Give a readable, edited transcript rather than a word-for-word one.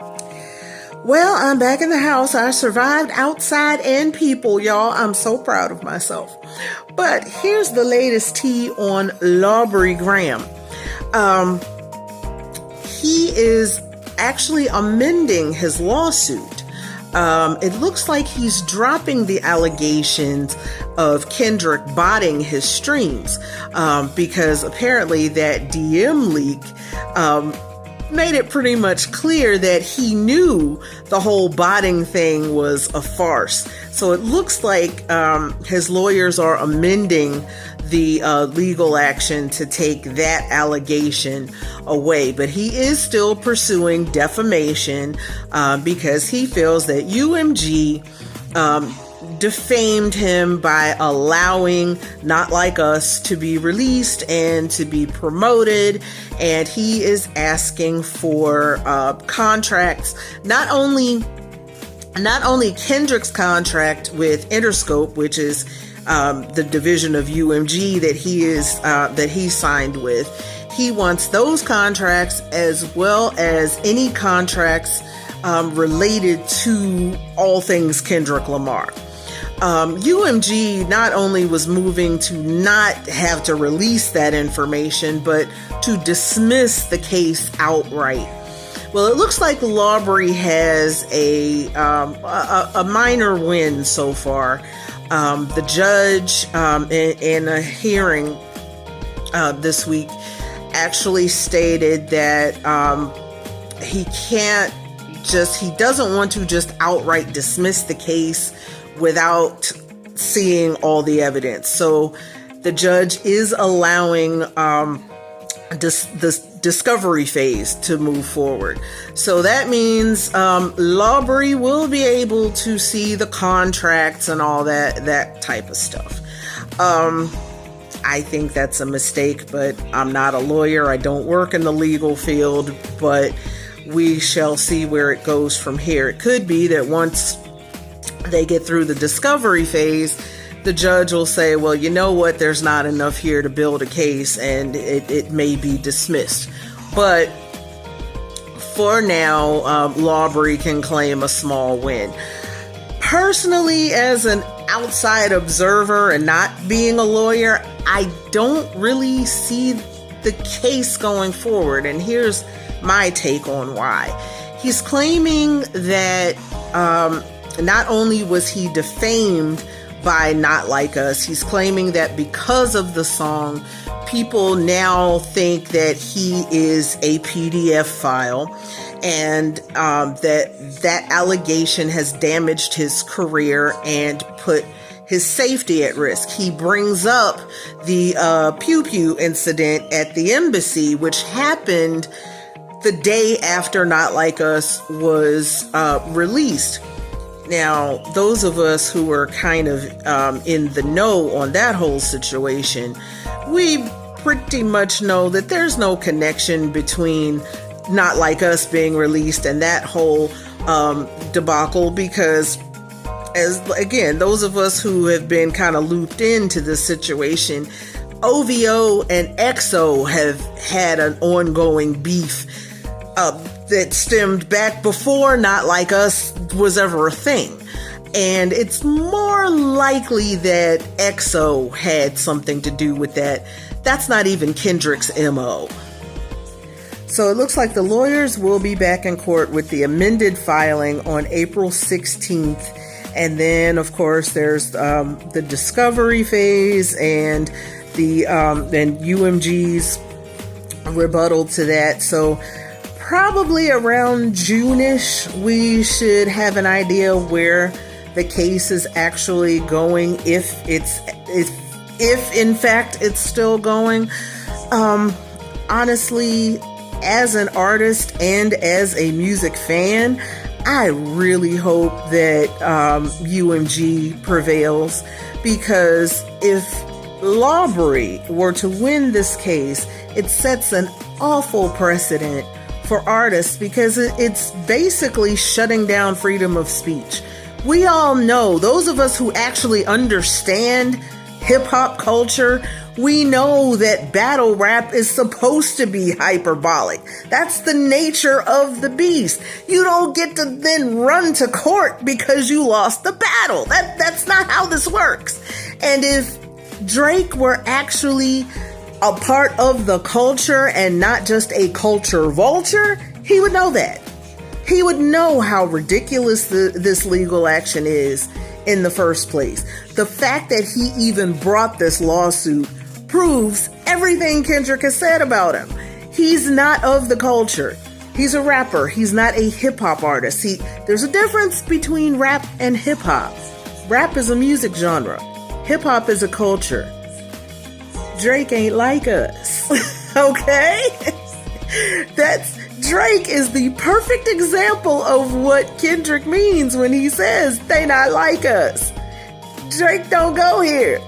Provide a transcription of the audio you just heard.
Well, I'm back in the house. I survived outside and people, y'all. I'm so proud of myself. But here's the latest tea on Lawbrey Graham. He is actually amending his lawsuit. It looks like he's dropping the allegations of Kendrick botting his streams because apparently that DM leak made it pretty much clear that he knew the whole botting thing was a farce. So it looks like his lawyers are amending the legal action to take that allegation away. But he is still pursuing defamation because he feels that UMG defamed him by allowing Not Like Us to be released and to be promoted, and he is asking for contracts, not only Kendrick's contract with Interscope, which is the division of UMG that he signed with. He wants those contracts as well as any contracts related to all things Kendrick Lamar. UMG not only was moving to not have to release that information, but to dismiss the case outright. Well, it looks like Lawbrey has a minor win so far. The judge in a hearing this week actually stated that he doesn't want to just outright dismiss the case without seeing all the evidence. So the judge is allowing this discovery phase to move forward. So that means Lawbrey will be able to see the contracts and all that type of stuff. I think that's a mistake, but I'm not a lawyer. I don't work in the legal field, but we shall see where it goes from here. It could be that once they get through the discovery phase, the judge will say, well, you know what, there's not enough here to build a case, and it may be dismissed. But for now, Lawbrey can claim a small win. Personally, as an outside observer and not being a lawyer, I don't really see the case going forward. And here's my take on why. He's claiming that not only was he defamed by Not Like Us, he's claiming that because of the song, people now think that he is a PDF file, and that allegation has damaged his career and put his safety at risk. He brings up the Pew Pew incident at the embassy, which happened the day after Not Like Us was released. Now, those of us who are kind of in the know on that whole situation, we pretty much know that there's no connection between Not Like Us being released and that whole debacle, because those of us who have been kind of looped into this situation, OVO and EXO have had an ongoing beef that stemmed back before Not Like Us was ever a thing. And it's more likely that EXO had something to do with that. That's not even Kendrick's MO. So it looks like the lawyers will be back in court with the amended filing on April 16th. And then, of course, there's the discovery phase and the and UMG's rebuttal to that. So probably around June-ish, we should have an idea where the case is actually going, if in fact it's still going. Honestly, as an artist and as a music fan, I really hope that UMG prevails, because if Lawbrey were to win this case, it sets an awful precedent for artists, because it's basically shutting down freedom of speech. We all know, those of us who actually understand hip-hop culture, We know that battle rap is supposed to be hyperbolic. That's the nature of the beast. You don't get to then run to court because you lost the battle. That's not how this works. And if Drake were actually a part of the culture and not just a culture vulture, he would know that. He would know how ridiculous this legal action is in the first place. The fact that he even brought this lawsuit proves everything Kendrick has said about him. He's not of the culture. He's a rapper. He's not a hip-hop artist. See, there's a difference between rap and hip-hop. Rap is a music genre. Hip-hop is a culture. Drake ain't like us. Okay? Drake is the perfect example of what Kendrick means when he says they not like us. Drake don't go here.